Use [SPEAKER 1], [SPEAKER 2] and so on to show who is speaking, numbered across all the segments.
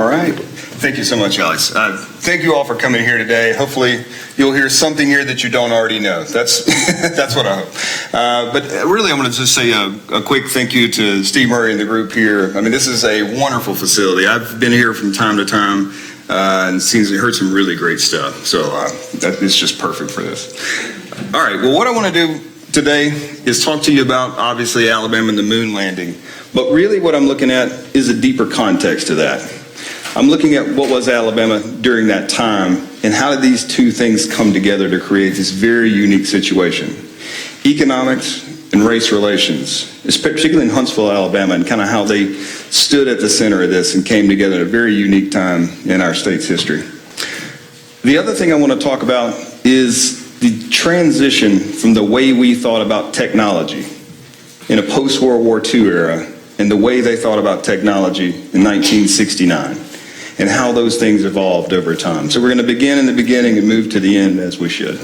[SPEAKER 1] All right. Thank you so much, Alex. Thank you all for coming here today. Hopefully you'll hear something here that you don't already know. That's that's what I hope. But really, I'm going to just say a quick thank you to Steve Murray and the group here. I mean, this is a wonderful facility. I've been here from time to time and heard some really great stuff. So it's just perfect for this. All right. Well, what I want to do today is talk to you about, obviously, Alabama and the moon landing. But really what I'm looking at is a deeper context to that. I'm looking at what was Alabama during that time and how did these two things come together to create this very unique situation. Economics and race relations, particularly in Huntsville, Alabama, and kind of how they stood at the center of this and came together at a very unique time in our state's history. The other thing I want to talk about is the transition from the way we thought about technology in a post-World War II era and the way they thought about technology in 1969. And how those things evolved over time. So we're going to begin in the beginning and move to the end as we should.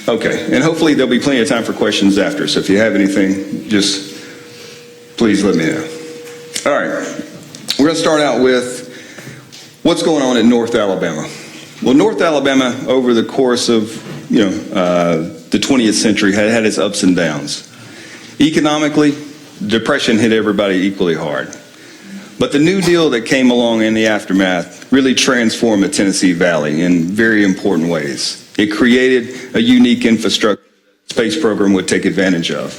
[SPEAKER 1] Okay, and hopefully there'll be plenty of time for questions after. So if you have anything, just please let me know. All right, we're going to start out with what's going on in North Alabama. Well, North Alabama, over the course of the 20th century, had its ups and downs. Economically, depression hit everybody equally hard. But the New Deal that came along in the aftermath really transformed the Tennessee Valley in very important ways. It created a unique infrastructure the space program would take advantage of.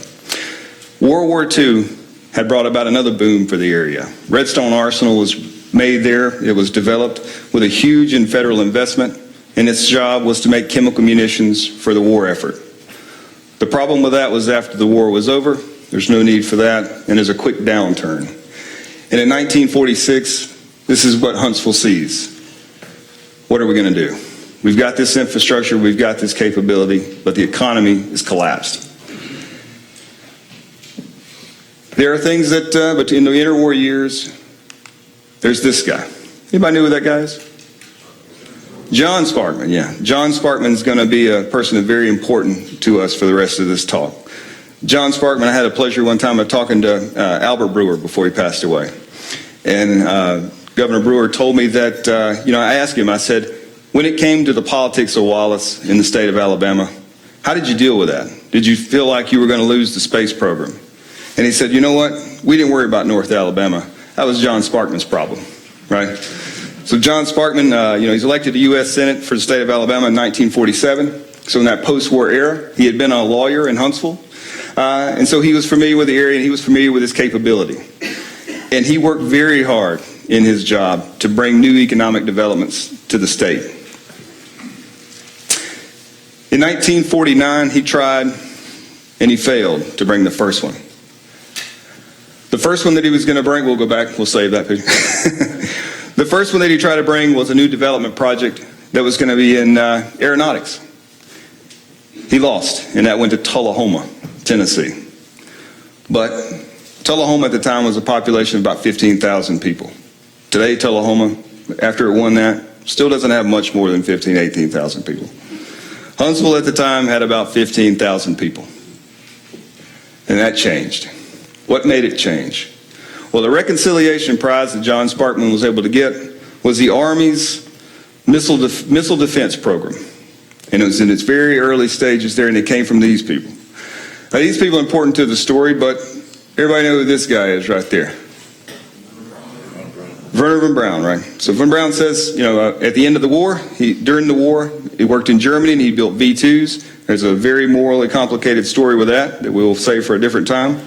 [SPEAKER 1] World War II had brought about another boom for the area. Redstone Arsenal was made there. It was developed with a huge federal investment, and its job was to make chemical munitions for the war effort. The problem with that was after the war was over, there's no need for that, and there's a quick downturn. And in 1946, this is what Huntsville sees. What are we going to do? We've got this infrastructure, we've got this capability, but the economy is collapsed. There are things that, but in the interwar years, there's this guy. Anybody know who that guy is? John Sparkman, yeah. John Sparkman's going to be a person that's very important to us for the rest of this talk. John Sparkman, I had a pleasure one time of talking to Albert Brewer before he passed away. And Governor Brewer told me that, I asked him, I said, when it came to the politics of Wallace in the state of Alabama, how did you deal with that? Did you feel like you were going to lose the space program? And he said, you know what? We didn't worry about North Alabama. That was John Sparkman's problem, right? So John Sparkman, he's elected to the U.S. Senate for the state of Alabama in 1947. So in that post-war era, he had been a lawyer in Huntsville. And so he was familiar with the area and he was familiar with his capability. And he worked very hard in his job to bring new economic developments to the state. In 1949, he tried and he failed to bring the first one. The first one that he was going to bring, we'll go back, we'll save that picture. The first one that he tried to bring was a new development project that was going to be in aeronautics. He lost, and that went to Tullahoma, Tennessee. But Tullahoma at the time was a population of about 15,000 people. Today, Tullahoma, after it won that, still doesn't have much more than 15,000, 18,000 people. Huntsville at the time had about 15,000 people. And that changed. What made it change? Well, the reconciliation prize that John Sparkman was able to get was the Army's missile defense program. And it was in its very early stages there, and it came from these people. Now, these people are important to the story, but everybody know who this guy is right there. Werner von Braun, right? So von Braun says, at the end of the war, during the war, he worked in Germany and he built V2s. There's a very morally complicated story with that we'll save for a different time.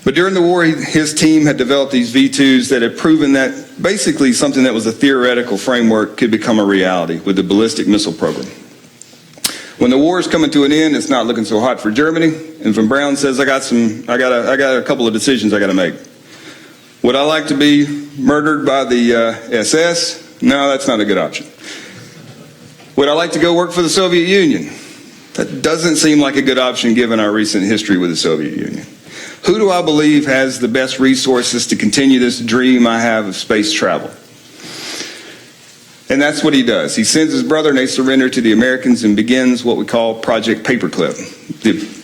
[SPEAKER 1] But during the war, his team had developed these V2s that had proven that basically something that was a theoretical framework could become a reality with the ballistic missile program. When the war is coming to an end, it's not looking so hot for Germany. And von Braun says, I got a couple of decisions I got to make. Would I like to be murdered by the SS? No, that's not a good option. Would I like to go work for the Soviet Union? That doesn't seem like a good option given our recent history with the Soviet Union. Who do I believe has the best resources to continue this dream I have of space travel? And that's what he does. He sends his brother and they surrender to the Americans and begins what we call Project Paperclip.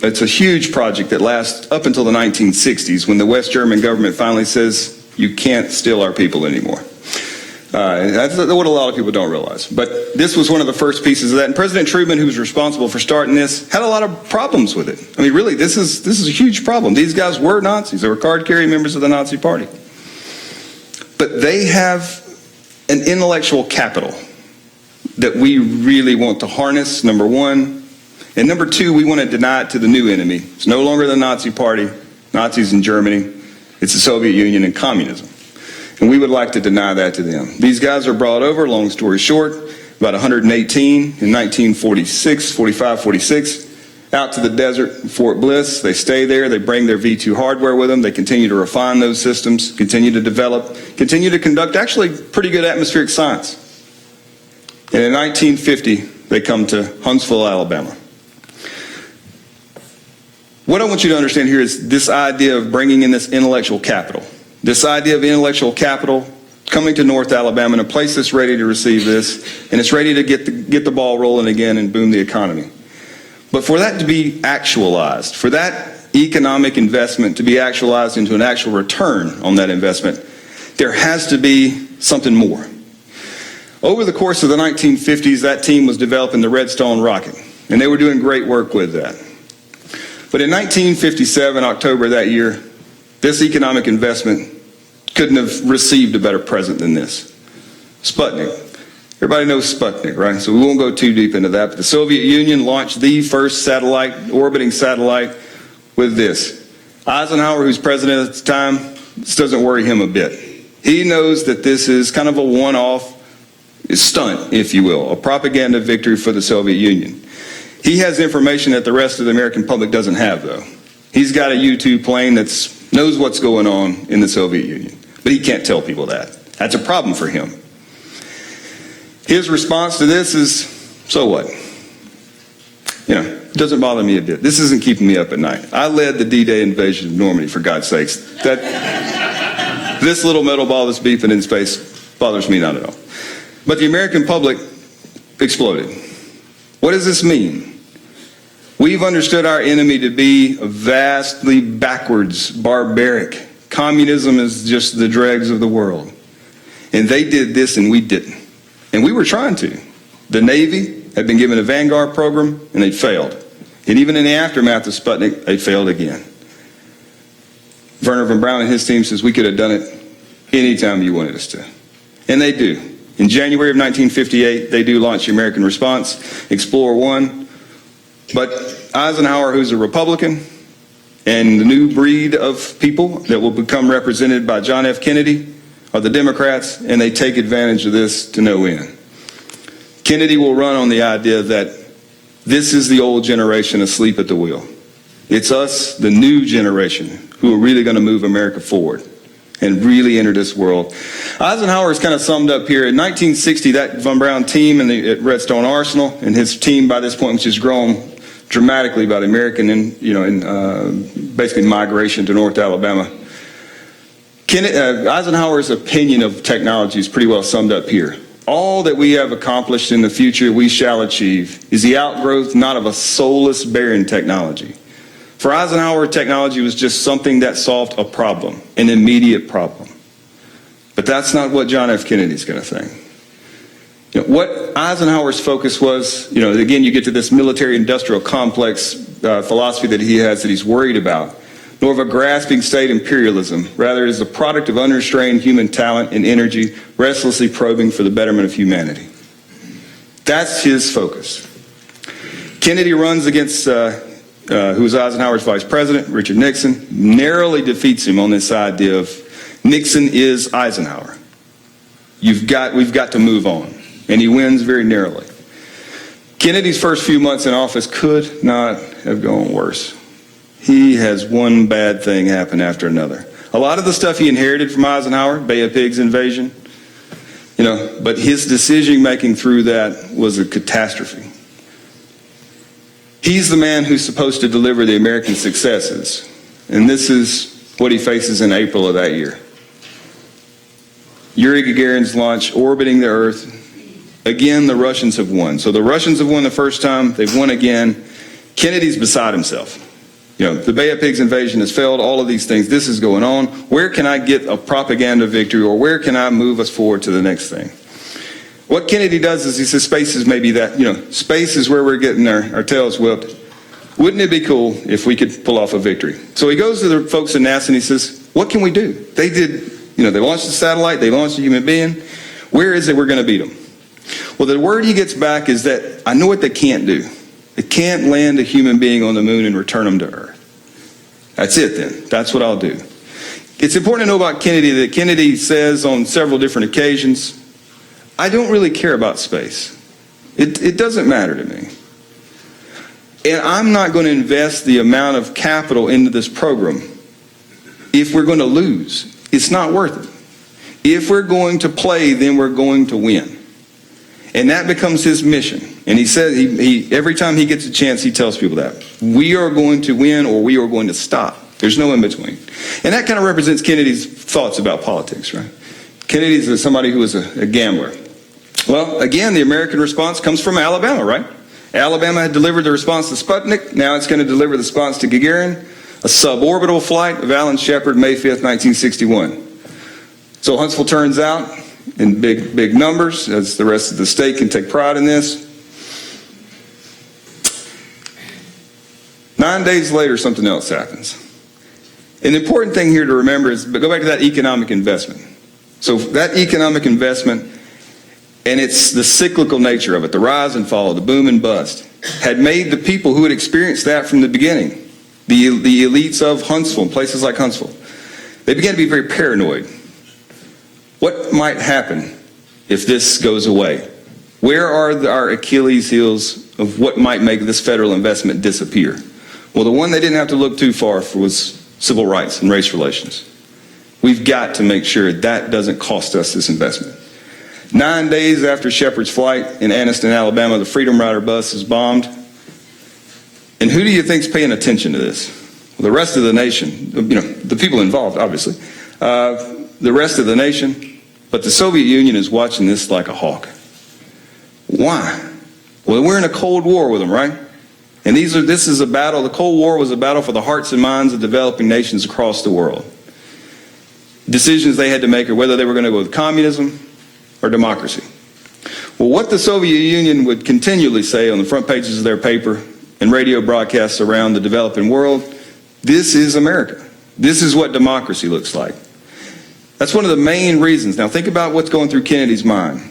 [SPEAKER 1] It's a huge project that lasts up until the 1960s when the West German government finally says, you can't steal our people anymore. That's what a lot of people don't realize. But this was one of the first pieces of that. And President Truman, who was responsible for starting this, had a lot of problems with it. I mean, really, this is a huge problem. These guys were Nazis. They were card-carrying members of the Nazi Party. But they have an intellectual capital that we really want to harness, number one. And number two, we want to deny it to the new enemy. It's no longer the Nazi Party, Nazis in Germany. It's the Soviet Union and communism. And we would like to deny that to them. These guys are brought over, long story short, about 118 in 1946, 45, 46, out to the desert, Fort Bliss. They stay there. They bring their V2 hardware with them. They continue to refine those systems, continue to develop, continue to conduct actually pretty good atmospheric science. And in 1950, they come to Huntsville, Alabama. What I want you to understand here is this idea of bringing in this intellectual capital. This idea of intellectual capital coming to North Alabama in a place that's ready to receive this, and it's ready to get the ball rolling again and boom the economy. But for that to be actualized, for that economic investment to be actualized into an actual return on that investment, there has to be something more. Over the course of the 1950s, that team was developing the Redstone rocket, and they were doing great work with that. But in 1957, October that year, this economic investment couldn't have received a better present than this. Sputnik. Everybody knows Sputnik, right? So we won't go too deep into that. But the Soviet Union launched the first satellite, orbiting satellite, with this. Eisenhower, who's president at the time, this doesn't worry him a bit. He knows that this is kind of a one-off stunt, if you will, a propaganda victory for the Soviet Union. He has information that the rest of the American public doesn't have, though. He's got a U-2 plane that knows what's going on in the Soviet Union, but he can't tell people that. That's a problem for him. His response to this is, so what? You know, it doesn't bother me a bit. This isn't keeping me up at night. I led the D-Day invasion of Normandy, for God's sakes. This little metal ball that's beeping in space bothers me not at all. But the American public exploded. What does this mean? We've understood our enemy to be vastly backwards, barbaric. Communism is just the dregs of the world. And they did this and we didn't. And we were trying to. The Navy had been given a Vanguard program and they failed. And even in the aftermath of Sputnik, they failed again. Werner von Braun and his team says we could have done it anytime you wanted us to. And they do. In January of 1958, they do launch the American response, Explorer 1. But Eisenhower, who's a Republican, and the new breed of people that will become represented by John F. Kennedy are the Democrats, and they take advantage of this to no end. Kennedy will run on the idea that this is the old generation asleep at the wheel. It's us, the new generation, who are really going to move America forward and really enter this world. Eisenhower is kind of summed up here. In 1960, that von Braun team at Redstone Arsenal, and his team by this point, which has grown dramatically by the American basically migration to North Alabama. Eisenhower's opinion of technology is pretty well summed up here. All that we have accomplished in the future we shall achieve is the outgrowth not of a soulless, barren technology. For Eisenhower, technology was just something that solved a problem, an immediate problem. But that's not what John F. Kennedy's going to think. You know, what Eisenhower's focus was, again, you get to this military-industrial complex philosophy that he has that he's worried about, nor of a grasping state imperialism. Rather, it is the product of unrestrained human talent and energy, restlessly probing for the betterment of humanity. That's his focus. Kennedy runs against, who was Eisenhower's vice president, Richard Nixon, narrowly defeats him on this idea of Nixon is Eisenhower. We've got to move on. And he wins very narrowly. Kennedy's first few months in office could not have gone worse. He has one bad thing happen after another. A lot of the stuff he inherited from Eisenhower, Bay of Pigs invasion, but his decision making through that was a catastrophe. He's the man who's supposed to deliver the American successes. And this is what he faces in April of that year. Yuri Gagarin's launch, orbiting the Earth. Again, the Russians have won. So the Russians have won the first time. They've won again. Kennedy's beside himself. The Bay of Pigs invasion has failed, all of these things, this is going on. Where can I get a propaganda victory, or where can I move us forward to the next thing? What Kennedy does is he says space is maybe that, space is where we're getting our tails whipped. Wouldn't it be cool if we could pull off a victory? So he goes to the folks in NASA and he says, what can we do? They did, they launched a satellite, they launched a human being. Where is it we're going to beat them? Well, the word he gets back is that I know what they can't do. They can't land a human being on the moon and return them to Earth. That's it then. That's what I'll do. It's important to know about Kennedy that Kennedy says on several different occasions, I don't really care about space. It doesn't matter to me. And I'm not going to invest the amount of capital into this program if we're going to lose. It's not worth it. If we're going to play, then we're going to win. And that becomes his mission. And he says, every time he gets a chance, he tells people that. We are going to win or we are going to stop. There's no in between. And that kind of represents Kennedy's thoughts about politics, right? Kennedy's somebody who was a gambler. Well, again, the American response comes from Alabama, right? Alabama had delivered the response to Sputnik. Now it's going to deliver the response to Gagarin, a suborbital flight of Alan Shepard, May 5th, 1961. So Huntsville turns out in big numbers, as the rest of the state can take pride in this. 9 days later, something else happens. An important thing here to remember is, go back to that economic investment. So that economic investment, and it's the cyclical nature of it, the rise and fall, the boom and bust, had made the people who had experienced that from the beginning, the elites of Huntsville, places like Huntsville, they began to be very paranoid. What might happen if this goes away? Where are our Achilles heels of what might make this federal investment disappear? Well, the one they didn't have to look too far for was civil rights and race relations. We've got to make sure that doesn't cost us this investment. 9 days after Shepard's flight in Anniston, Alabama, the Freedom Rider bus is bombed. And who do you think's paying attention to this? Well, the rest of the nation, the people involved, obviously. The rest of the nation. But the Soviet Union is watching this like a hawk. Why? Well, we're in a Cold War with them, right? And this is a battle. The Cold War was a battle for the hearts and minds of developing nations across the world. Decisions they had to make are whether they were going to go with communism or democracy. Well, what the Soviet Union would continually say on the front pages of their paper and radio broadcasts around the developing world, this is America. This is what democracy looks like. That's one of the main reasons. Now think about what's going through Kennedy's mind.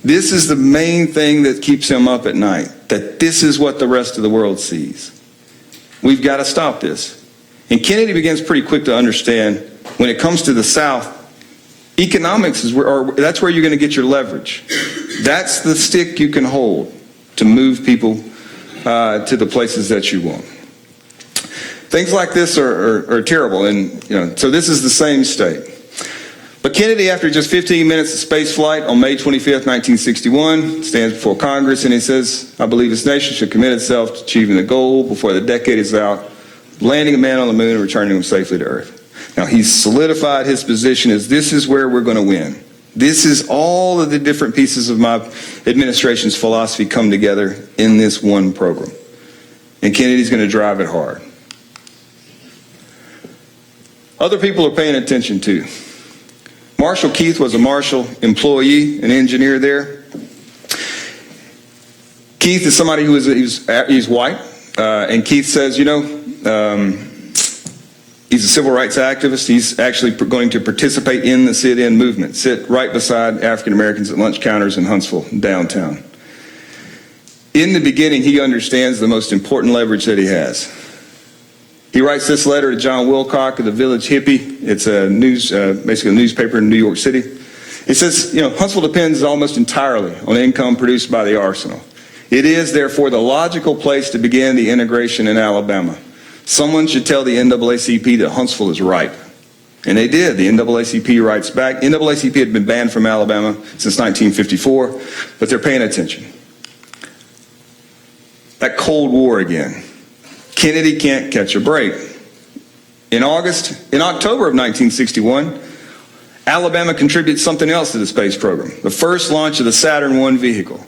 [SPEAKER 1] This is the main thing that keeps him up at night, that this is what the rest of the world sees. We've got to stop this. And Kennedy begins pretty quick to understand when it comes to the South, economics that's where you're going to get your leverage. That's the stick you can hold to move people to the places that you want. Things like this are terrible, and so this is the same state. But Kennedy, after just 15 minutes of space flight on May 25th, 1961, stands before Congress and he says, I believe this nation should commit itself to achieving the goal before the decade is out, landing a man on the moon and returning him safely to Earth. Now, he's solidified his position as this is where we're going to win. This is all of the different pieces of my administration's philosophy come together in this one program. And Kennedy's going to drive it hard. Other people are paying attention too. Marshall Keith was a Marshall employee, an engineer there. Keith is somebody he's white, and Keith says, he's a civil rights activist. He's actually going to participate in the sit-in movement, sit right beside African Americans at lunch counters in Huntsville, downtown. In the beginning, he understands the most important leverage that he has. He writes this letter to John Wilcock of the Village Hippie. It's basically a newspaper in New York City. It says, Huntsville depends almost entirely on income produced by the arsenal. It is, therefore, the logical place to begin the integration in Alabama. Someone should tell the NAACP that Huntsville is ripe. And they did. The NAACP writes back. NAACP had been banned from Alabama since 1954, but they're paying attention. That Cold War again. Kennedy can't catch a break. In October of 1961, Alabama contributes something else to the space program. The first launch of the Saturn V vehicle.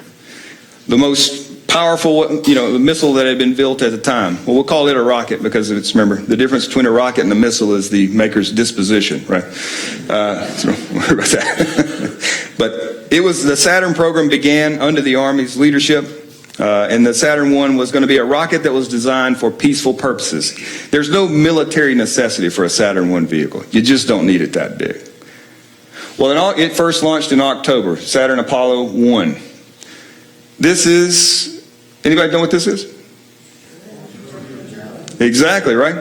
[SPEAKER 1] The most powerful, the missile that had been built at the time. Well, we'll call it a rocket because it's, remember, the difference between a rocket and a missile is the maker's disposition, right? So worry about that. But it was, the Saturn program began under the Army's leadership, and the Saturn I was going to be a rocket that was designed for peaceful purposes. There's no military necessity for a Saturn I vehicle. You just don't need it that big. Well, it first launched in October, Saturn Apollo 1. This is, anybody know what this is? Exactly, right?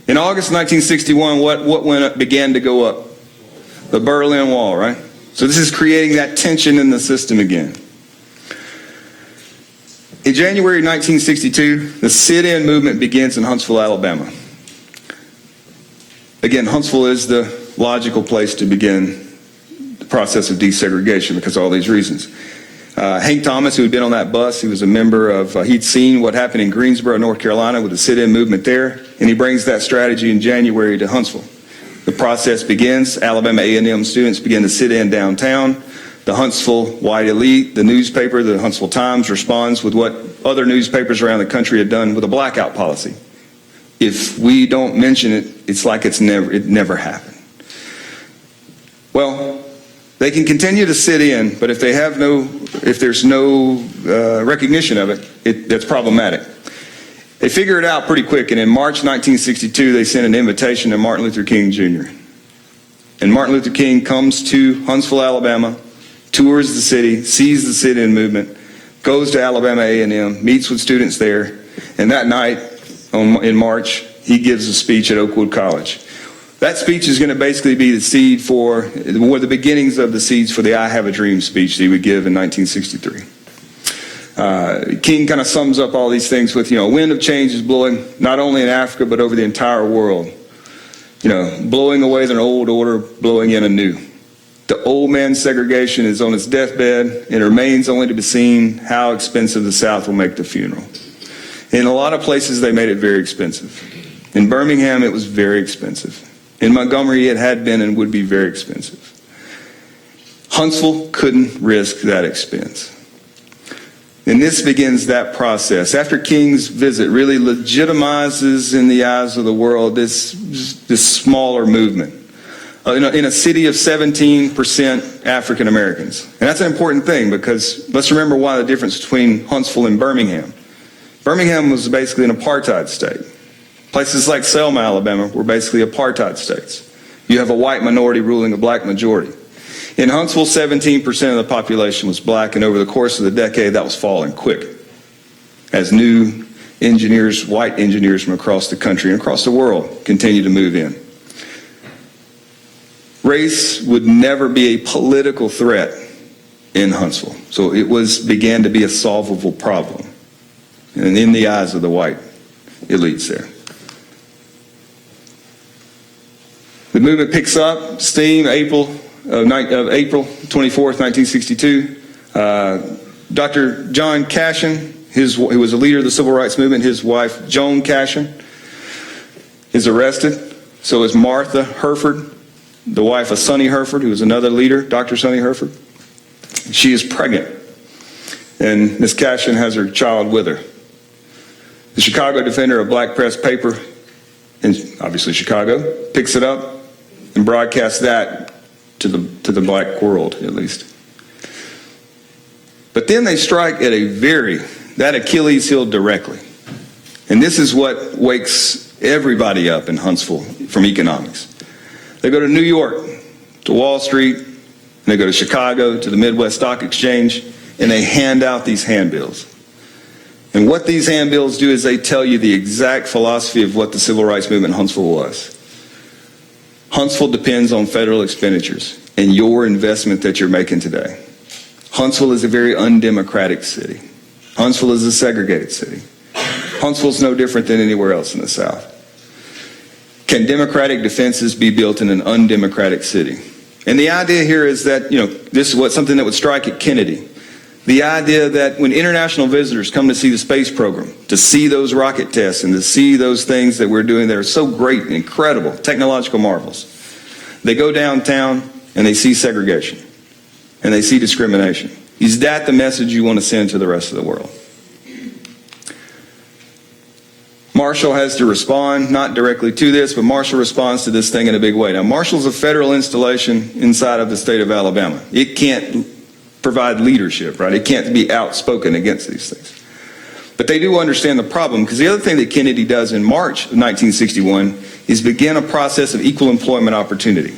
[SPEAKER 1] In August 1961, what began to go up? The Berlin Wall, right? So this is creating that tension in the system again. In January 1962, the sit-in movement begins in Huntsville, Alabama. Again, Huntsville is the logical place to begin the process of desegregation because of all these reasons. Hank Thomas, who had been on that bus, he was a member of, he'd seen what happened in Greensboro, North Carolina with the sit-in movement there, and he brings that strategy in January to Huntsville. The process begins. Alabama A&M students begin to sit in downtown. The Huntsville white elite, the newspaper, the Huntsville Times, responds with what other newspapers around the country had done with a blackout policy. If we don't mention it, it's like it never happened. Well, they can continue to sit in, but if there's no recognition of it, that's problematic. They figure it out pretty quick, and in March 1962, they sent an invitation to Martin Luther King Jr. And Martin Luther King comes to Huntsville, Alabama, tours the city, sees the sit-in movement, goes to Alabama A&M, meets with students there, and that night in March, he gives a speech at Oakwood College. That speech is going to basically be the seed for, one of the beginnings of the seeds for the I Have a Dream speech that he would give in 1963. King kind of sums up all these things with, a wind of change is blowing not only in Africa but over the entire world. Blowing away an old order, blowing in a new. The old man segregation is on its deathbed, and it remains only to be seen how expensive the South will make the funeral. In a lot of places, they made it very expensive. In Birmingham, it was very expensive. In Montgomery, it had been and would be very expensive. Huntsville couldn't risk that expense. And this begins that process. After King's visit really legitimizes in the eyes of the world this smaller movement. In a city of 17% African Americans. And that's an important thing because let's remember why the difference between Huntsville and Birmingham. Birmingham was basically an apartheid state. Places like Selma, Alabama were basically apartheid states. You have a white minority ruling a black majority. In Huntsville, 17% of the population was black, and over the course of the decade, that was falling quick as new engineers, white engineers from across the country and across the world continue to move in. Race would never be a political threat in Huntsville, so it began to be a solvable problem, and in the eyes of the white elites there. The movement picks up steam April 24th, 1962. Dr. John Cashin, who was a leader of the civil rights movement, his wife Joan Cashin is arrested. So is Martha Herford, the wife of Sonny Herford, who was another leader, Dr. Sonny Herford. She is pregnant, and Ms. Cashin has her child with her. The Chicago Defender, a black press paper in obviously Chicago, picks it up and broadcasts that to the black world, at least. But then they strike at that Achilles heel directly. And this is what wakes everybody up in Huntsville from economics. They go to New York, to Wall Street, and they go to Chicago, to the Midwest Stock Exchange, and they hand out these handbills. And what these handbills do is they tell you the exact philosophy of what the civil rights movement in Huntsville was. Huntsville depends on federal expenditures and your investment that you're making today. Huntsville is a very undemocratic city. Huntsville is a segregated city. Huntsville's no different than anywhere else in the South. Can democratic defenses be built in an undemocratic city? And the idea here is that, this is something that would strike at Kennedy. The idea that when international visitors come to see the space program, to see those rocket tests and to see those things that we're doing that are so great and incredible, technological marvels, they go downtown and they see segregation and they see discrimination. Is that the message you want to send to the rest of the world? Marshall has to respond, not directly to this, but Marshall responds to this thing in a big way. Now, Marshall's a federal installation inside of the state of Alabama. It can't provide leadership, right? It can't be outspoken against these things. But they do understand the problem, because the other thing that Kennedy does in March of 1961 is begin a process of equal employment opportunity.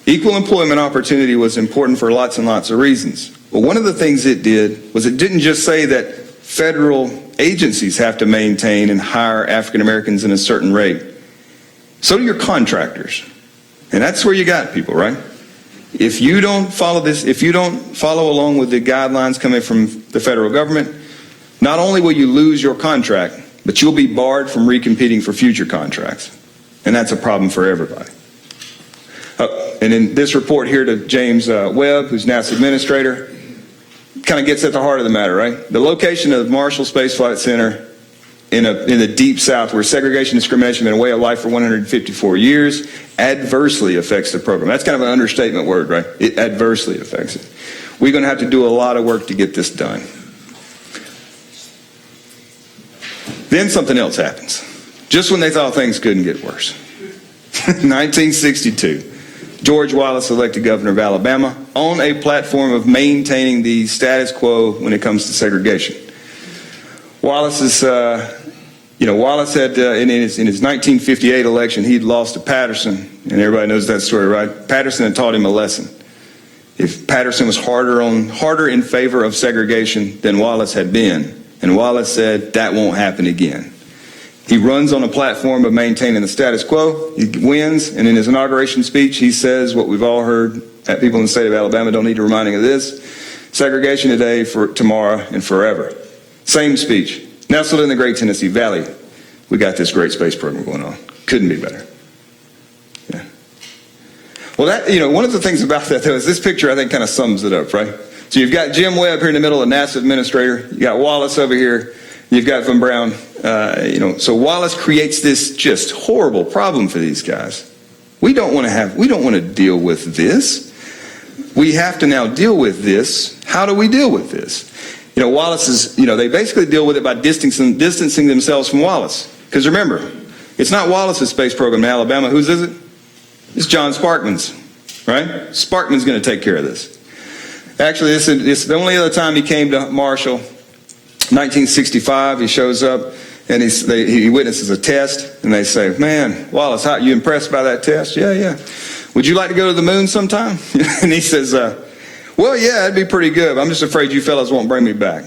[SPEAKER 1] Equal employment opportunity was important for lots and lots of reasons. But one of the things it did was it didn't just say that federal agencies have to maintain and hire African Americans in a certain rate. So do your contractors. And that's where you got people, right? If you don't follow this, if you don't follow along with the guidelines coming from the federal government, not only will you lose your contract, but you'll be barred from recompeting for future contracts. And that's a problem for everybody. And in this report here to James Webb, who's NASA administrator, kind of gets at the heart of the matter, right? The location of Marshall Space Flight Center in the deep South, where segregation and discrimination have been a way of life for 154 years, adversely affects the program. That's kind of an understatement word, right? It adversely affects it. We're going to have to do a lot of work to get this done. Then something else happens. Just when they thought things couldn't get worse. 1962. George Wallace elected governor of Alabama on a platform of maintaining the status quo when it comes to segregation. Wallace had in his 1958 election, he'd lost to Patterson, and everybody knows that story, right? Patterson had taught him a lesson. If Patterson was harder in favor of segregation than Wallace had been, and Wallace said that won't happen again. He runs on a platform of maintaining the status quo. He wins, and in his inauguration speech, he says what we've all heard. People in the state of Alabama don't need reminding of this: segregation today, for tomorrow, and forever. Same speech. Nestled in the Great Tennessee Valley, we got this great space program going on. Couldn't be better. Yeah. Well, one of the things about that, though, is this picture, I think, kind of sums it up, right? So you've got Jim Webb here in the middle, a NASA administrator. You got Wallace over here. You've got Von Braun. So Wallace creates this just horrible problem for these guys. We don't want to deal with this. We have to now deal with this. How do we deal with this? Wallace is, they basically deal with it by distancing themselves from Wallace. Because remember, it's not Wallace's space program in Alabama. Whose is it? It's John Sparkman's, right? Sparkman's going to take care of this. Actually, this is the only other time he came to Marshall. 1965, he shows up and he witnesses a test, and they say, "Man, Wallace, how you impressed by that test?" Yeah. "Would you like to go to the moon sometime?" And he says, "Well, yeah, it'd be pretty good. But I'm just afraid you fellas won't bring me back."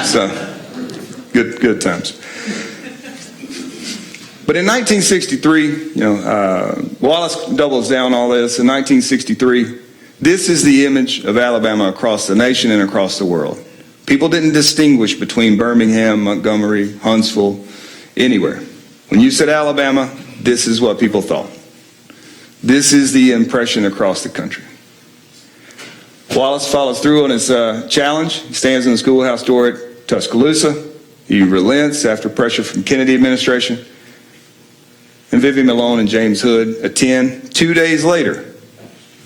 [SPEAKER 1] So, good times. But in 1963, Wallace doubles down all this. In 1963, this is the image of Alabama across the nation and across the world. People didn't distinguish between Birmingham, Montgomery, Huntsville, anywhere. When you said Alabama, this is what people thought. This is the impression across the country. Wallace follows through on his challenge. He stands in the schoolhouse door at Tuscaloosa. He relents after pressure from Kennedy administration. And Vivian Malone and James Hood attend. 2 days later,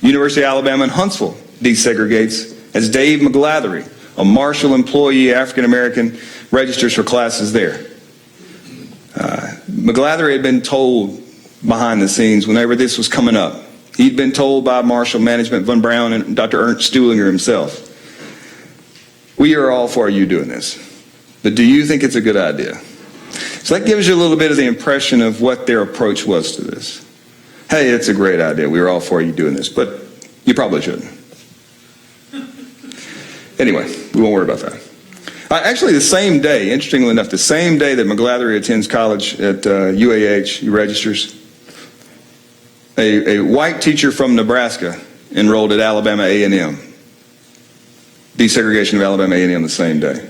[SPEAKER 1] University of Alabama in Huntsville desegregates as Dave McGlathery, a Marshall employee, African-American, registers for classes there. McGlathery had been told behind the scenes whenever this was coming up. He'd been told by Marshall management, Von Braun, and Dr. Ernst Stuhlinger himself, "We are all for you doing this, but do you think it's a good idea?" So that gives you a little bit of the impression of what their approach was to this. "Hey, it's a great idea. We are all for you doing this, but you probably shouldn't." Anyway, we won't worry about that. Actually, the same day, interestingly enough, the same day that McGlathery attends college at UAH, he registers, a white teacher from Nebraska enrolled at Alabama A&M. Desegregation of Alabama A&M the same day.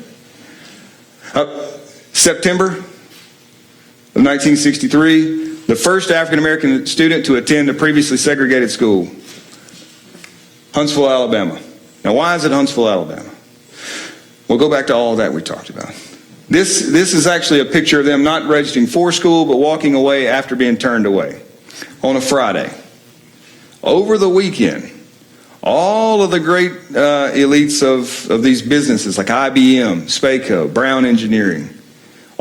[SPEAKER 1] September of 1963, the first African-American student to attend a previously segregated school, Huntsville, Alabama. Now, why is it Huntsville, Alabama? We'll go back to all that we talked about. This is actually a picture of them not registering for school, but walking away after being turned away on a Friday. Over the weekend, all of the great elites of these businesses like IBM, Spaco, Brown Engineering,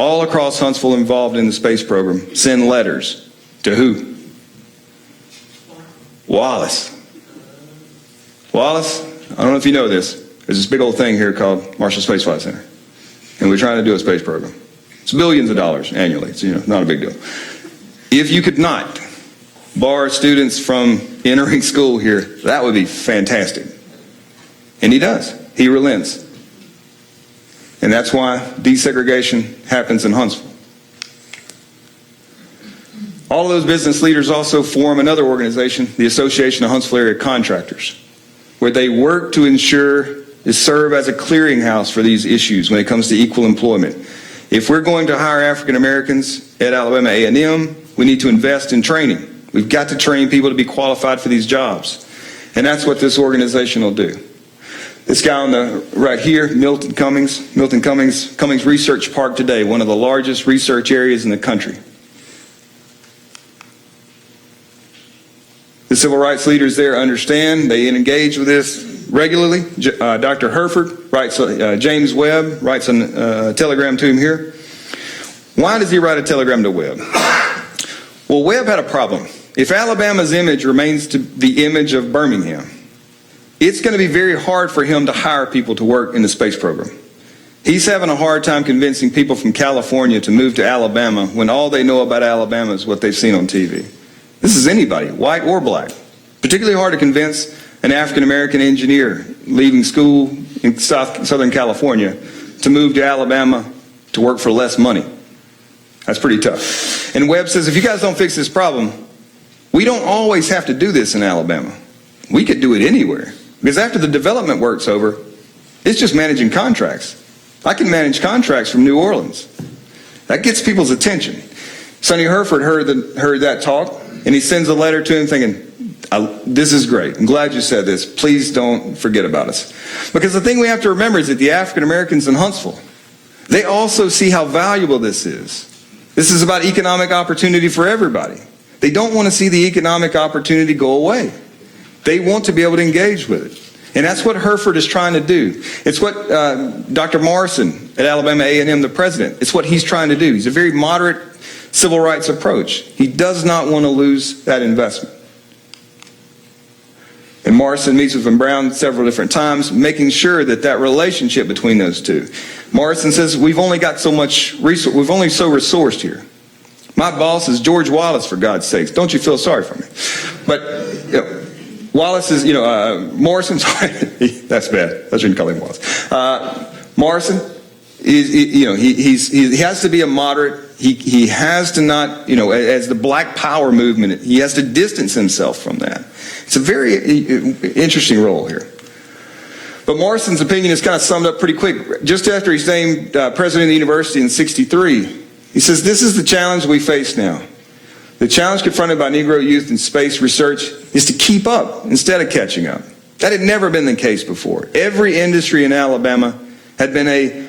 [SPEAKER 1] all across Huntsville involved in the space program send letters to who? Wallace. Wallace, I don't know if you know this. There's this big old thing here called Marshall Space Flight Center. And we're trying to do a space program. It's billions of dollars annually. It's not a big deal. If you could not bar students from entering school here, that would be fantastic. And he does. He relents. And that's why desegregation happens in Huntsville. All of those business leaders also form another organization, the Association of Huntsville Area Contractors, where they work to serve as a clearinghouse for these issues when it comes to equal employment. If we're going to hire African Americans at Alabama A&M, we need to invest in training. We've got to train people to be qualified for these jobs. And that's what this organization will do. This guy on the right here, Milton Cummings Research Park today, one of the largest research areas in the country. The civil rights leaders there understand, they engage with this regularly. Dr. Herford writes, James Webb writes a telegram to him here. Why does he write a telegram to Webb? Well, Webb had a problem. If Alabama's image remains to the image of Birmingham, it's going to be very hard for him to hire people to work in the space program. He's having a hard time convincing people from California to move to Alabama when all they know about Alabama is what they've seen on TV. This is anybody, white or black. Particularly hard to convince an African-American engineer leaving school in Southern California to move to Alabama to work for less money. That's pretty tough. And Webb says, if you guys don't fix this problem, we don't always have to do this in Alabama. We could do it anywhere. Because after the development work's over, it's just managing contracts. I can manage contracts from New Orleans. That gets people's attention. Sonny Herford heard that talk, and he sends a letter to him thinking, this is great. I'm glad you said this. Please don't forget about us. Because the thing we have to remember is that the African Americans in Huntsville, they also see how valuable this is. This is about economic opportunity for everybody. They don't want to see the economic opportunity go away. They want to be able to engage with it. And that's what Herford is trying to do. It's what Dr. Morrison at Alabama A&M, the president, it's what he's trying to do. He's a very moderate civil rights approach. He does not want to lose that investment. And Morrison meets with Van Brown several different times, making sure that that relationship between those two. Morrison says, we've only got so much resource, we've only so resourced here. My boss is George Wallace, for God's sakes. Don't you feel sorry for me? But, Wallace is, Morrison, sorry, that's bad. I shouldn't call him Wallace. Morrison, he has to be a moderate. He has to not, as the Black Power movement, he has to distance himself from that. It's a very interesting role here. But Morrison's opinion is kind of summed up pretty quick. Just after he's named president of the university in '63, he says, this is the challenge we face now. The challenge confronted by Negro youth in space research is to keep up instead of catching up. That had never been the case before. Every industry in Alabama had been the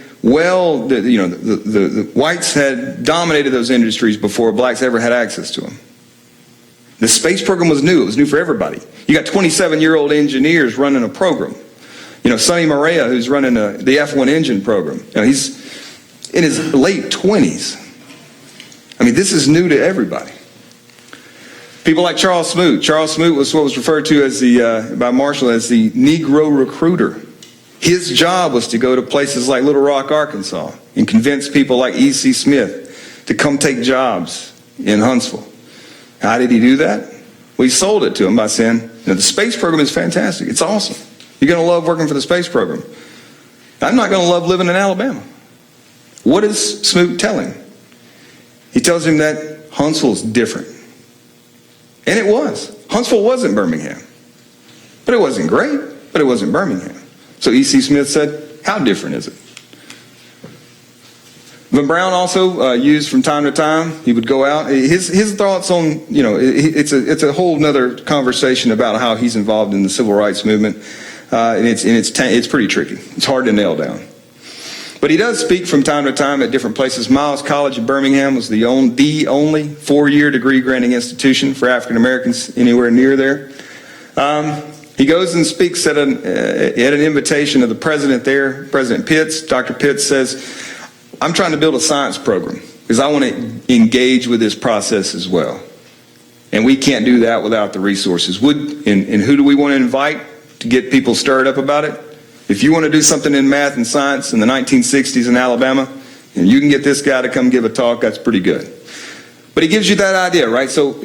[SPEAKER 1] whites had dominated those industries before blacks ever had access to them. The space program was new. It was new for everybody. You got 27-year-old engineers running a program. Sonny Maria, who's running the F1 engine program. He's in his late 20s. I mean, this is new to everybody. People like Charles Smoot. Charles Smoot was what was referred to by Marshall as the Negro recruiter. His job was to go to places like Little Rock, Arkansas, and convince people like E.C. Smith to come take jobs in Huntsville. How did he do that? Well, he sold it to them by saying, the space program is fantastic. It's awesome. You're going to love working for the space program. I'm not going to love living in Alabama. What does Smoot tell him? He tells him that Huntsville's different. And it was. Huntsville wasn't Birmingham. But it wasn't great, but it wasn't Birmingham. So E.C. Smith said, how different is it? Van Brown also used from time to time, he would go out. His thoughts on, it's a whole nother conversation about how he's involved in the civil rights movement. And it's pretty tricky. It's hard to nail down. But he does speak from time to time at different places. Miles College in Birmingham was the only 4-year degree granting institution for African Americans anywhere near there. He goes and speaks at an invitation of the president there, President Pitts. Dr. Pitts says, I'm trying to build a science program because I want to engage with this process as well. And we can't do that without the resources. And who do we want to invite to get people stirred up about it? If you want to do something in math and science in the 1960s in Alabama, and you can get this guy to come give a talk, that's pretty good. But he gives you that idea, right? So,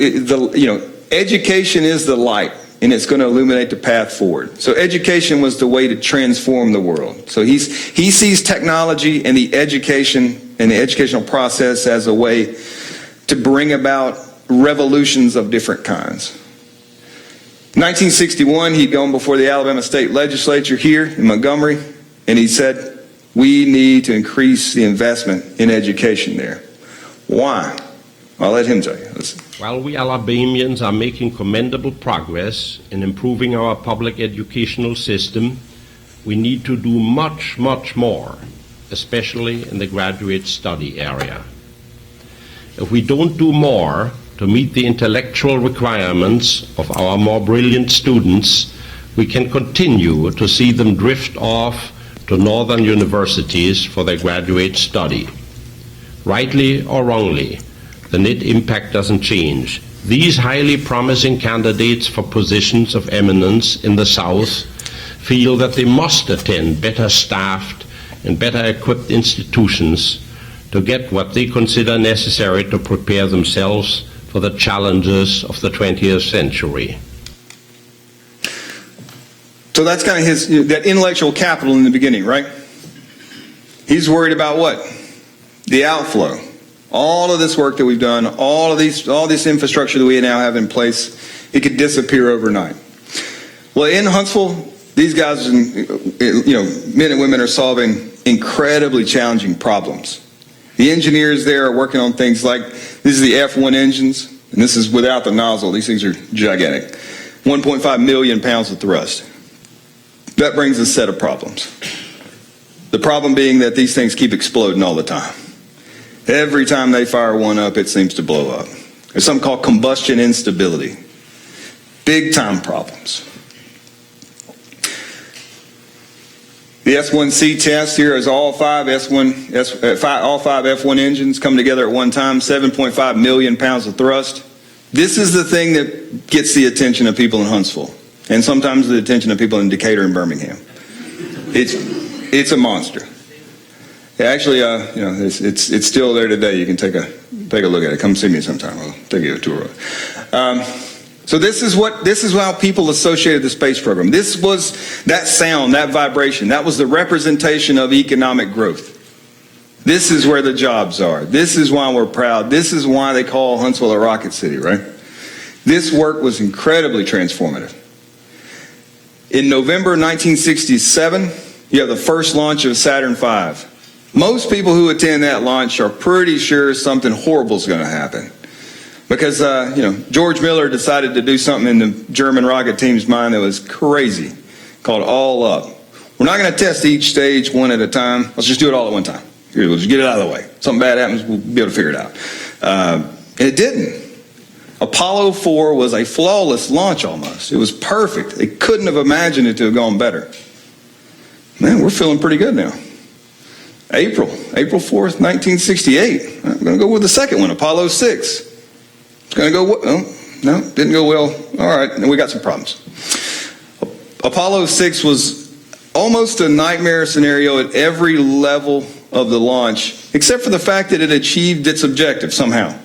[SPEAKER 1] education is the light, and it's going to illuminate the path forward. So education was the way to transform the world. So he sees technology and the education and the educational process as a way to bring about revolutions of different kinds. 1961, he'd gone before the Alabama State Legislature here in Montgomery, and he said, we need to increase the investment in education there. Why? I'll let him tell you. Listen.
[SPEAKER 2] While we Alabamians are making commendable progress in improving our public educational system, we need to do much, much more, especially in the graduate study area. If we don't do more to meet the intellectual requirements of our more brilliant students, we can continue to see them drift off to northern universities for their graduate study. Rightly or wrongly, the net impact doesn't change. These highly promising candidates for positions of eminence in the South feel that they must attend better staffed and better equipped institutions to get what they consider necessary to prepare themselves for the challenges of the 20th century.
[SPEAKER 1] So that's kind of that intellectual capital in the beginning, right? He's worried about what? The outflow. All of this work that we've done, all this infrastructure that we now have in place, it could disappear overnight. Well, in Huntsville, these guys, men and women are solving incredibly challenging problems. The engineers there are working on things like, this is the F1 engines, and this is without the nozzle. These things are gigantic. 1.5 million pounds of thrust. That brings a set of problems. The problem being that these things keep exploding all the time. Every time they fire one up, it seems to blow up. There's something called combustion instability. Big time problems. The S1C test here is all five F1 engines come together at one time, 7.5 million pounds of thrust. This is the thing that gets the attention of people in Huntsville, and sometimes the attention of people in Decatur and Birmingham. It's a monster. Actually, it's still there today. You can take a look at it. Come see me sometime. I'll take you a tour. So this is how people associated the space program. This was that sound, that vibration. That was the representation of economic growth. This is where the jobs are. This is why we're proud. This is why they call Huntsville a rocket city, right? This work was incredibly transformative. In November 1967, you have the first launch of Saturn V. Most people who attend that launch are pretty sure something horrible is going to happen. Because, George Miller decided to do something in the German rocket team's mind that was crazy, called all up. We're not going to test each stage one at a time. Let's just do it all at one time. Here, we'll just get it out of the way. Something bad happens, we'll be able to figure it out. And it didn't. Apollo 4 was a flawless launch almost. It was perfect. They couldn't have imagined it to have gone better. Man, we're feeling pretty good now. April 4th, 1968. I'm going to go with the second one, Apollo 6. It's going to go, no, didn't go well. All right, and we got some problems. Apollo 6 was almost a nightmare scenario at every level of the launch, except for the fact that it achieved its objective somehow.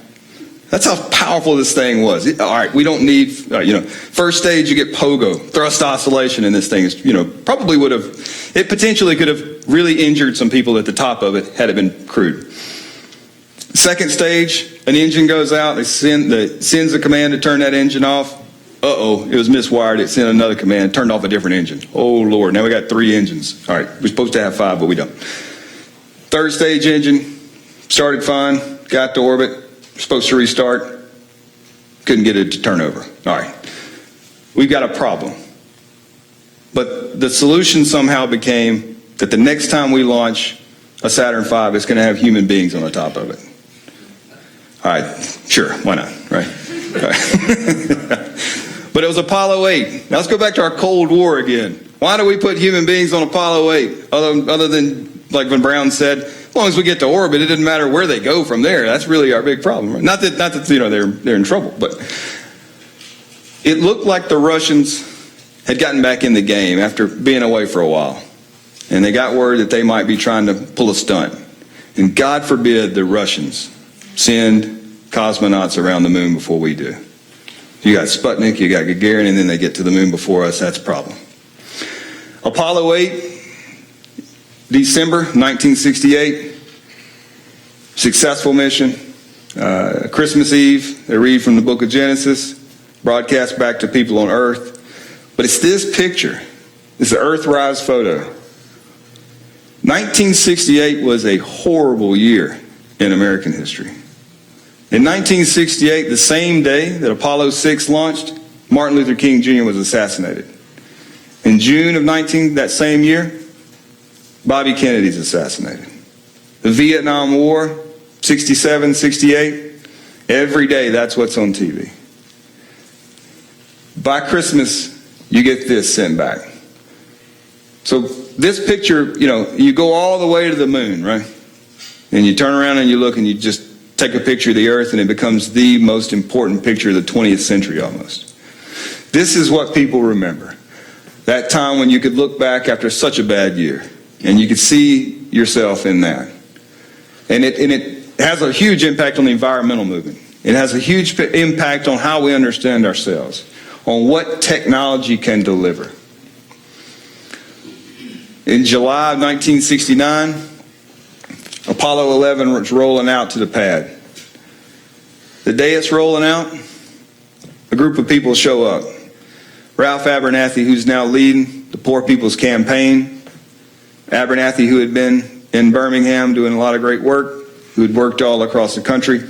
[SPEAKER 1] That's how powerful this thing was. All right, we don't need, first stage you get pogo, thrust oscillation in this thing. Probably would have, it potentially could have really injured some people at the top of it had it been crude. Second stage, an engine goes out, it sends a command to turn that engine off. Uh-oh, it was miswired, it sent another command, turned off a different engine. Oh Lord, now we got 3 engines. All right, we're supposed to have 5, but we don't. Third stage engine, started fine, got to orbit. Supposed to restart, couldn't get it to turn over. All right, we've got a problem. But the solution somehow became that the next time we launch a Saturn V, it's going to have human beings on the top of it. All right, sure, why not, right? But it was Apollo 8. Now let's go back to our Cold War again. Why do we put human beings on Apollo 8? Other than, like when Brown said, As long as we get to orbit, it doesn't matter where they go from there. That's really our big problem. Right? Not that they're in trouble, but it looked like the Russians had gotten back in the game after being away for a while. And they got word that they might be trying to pull a stunt. And God forbid the Russians send cosmonauts around the moon before we do. You got Sputnik, you got Gagarin, and then they get to the moon before us. That's a problem. Apollo 8, December 1968, successful mission. Christmas Eve, they read from the book of Genesis, broadcast back to people on Earth. But it's this picture. It's the Earthrise photo. 1968 was a horrible year in American history. In 1968, the same day that Apollo 6 launched, Martin Luther King Jr. was assassinated. In June of that same year, Bobby Kennedy's assassinated. The Vietnam War, 67, 68, every day that's what's on TV. By Christmas, you get this sent back. So this picture, you go all the way to the moon, right? And you turn around and you look and you just take a picture of the Earth and it becomes the most important picture of the 20th century almost. This is what people remember. That time when you could look back after such a bad year and you could see yourself in that. And it has a huge impact on the environmental movement. It has a huge impact on how we understand ourselves, on what technology can deliver. In July of 1969, Apollo 11 was rolling out to the pad. The day it's rolling out, a group of people show up. Ralph Abernathy, who's now leading the Poor People's Campaign. Abernathy, who had been in Birmingham doing a lot of great work, who had worked all across the country,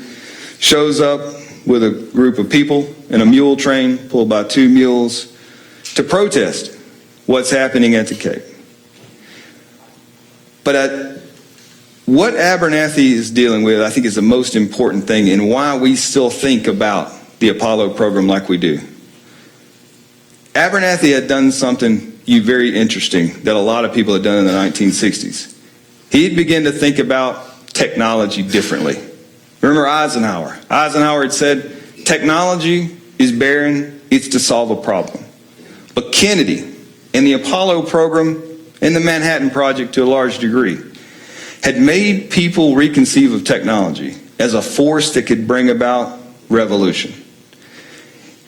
[SPEAKER 1] shows up with a group of people in a mule train pulled by 2 mules to protest what's happening at the Cape. But what Abernathy is dealing with, I think, is the most important thing and why we still think about the Apollo program like we do. Abernathy had done something very interesting that a lot of people had done in the 1960s. He'd begin to think about technology differently. Remember Eisenhower? Eisenhower had said, technology is barren, it's to solve a problem. But Kennedy and the Apollo program and the Manhattan Project to a large degree had made people reconceive of technology as a force that could bring about revolution.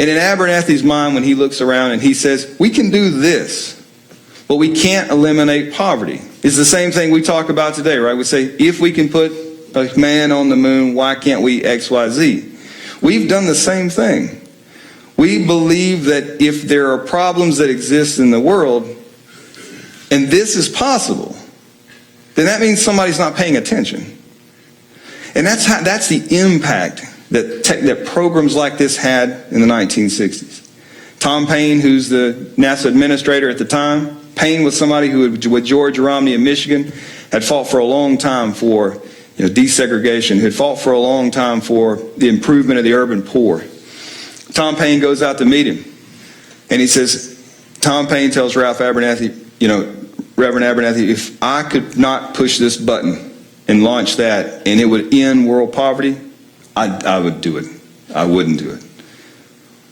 [SPEAKER 1] And in Abernathy's mind, when he looks around and he says, we can do this, but we can't eliminate poverty. It's the same thing we talk about today, right? We say, if we can put a man on the moon, why can't we X, Y, Z? We've done the same thing. We believe that if there are problems that exist in the world, and this is possible, then that means somebody's not paying attention. And that's the impact that programs like this had in the 1960s. Tom Paine, who's the NASA administrator at the time, Paine was somebody who, with George Romney in Michigan, had fought for a long time for desegregation, had fought for a long time for the improvement of the urban poor. Tom Paine goes out to meet him, and he says, Tom Paine tells Ralph Abernathy, Reverend Abernathy, if I could not push this button and launch that and it would end world poverty, I would do it. I wouldn't do it.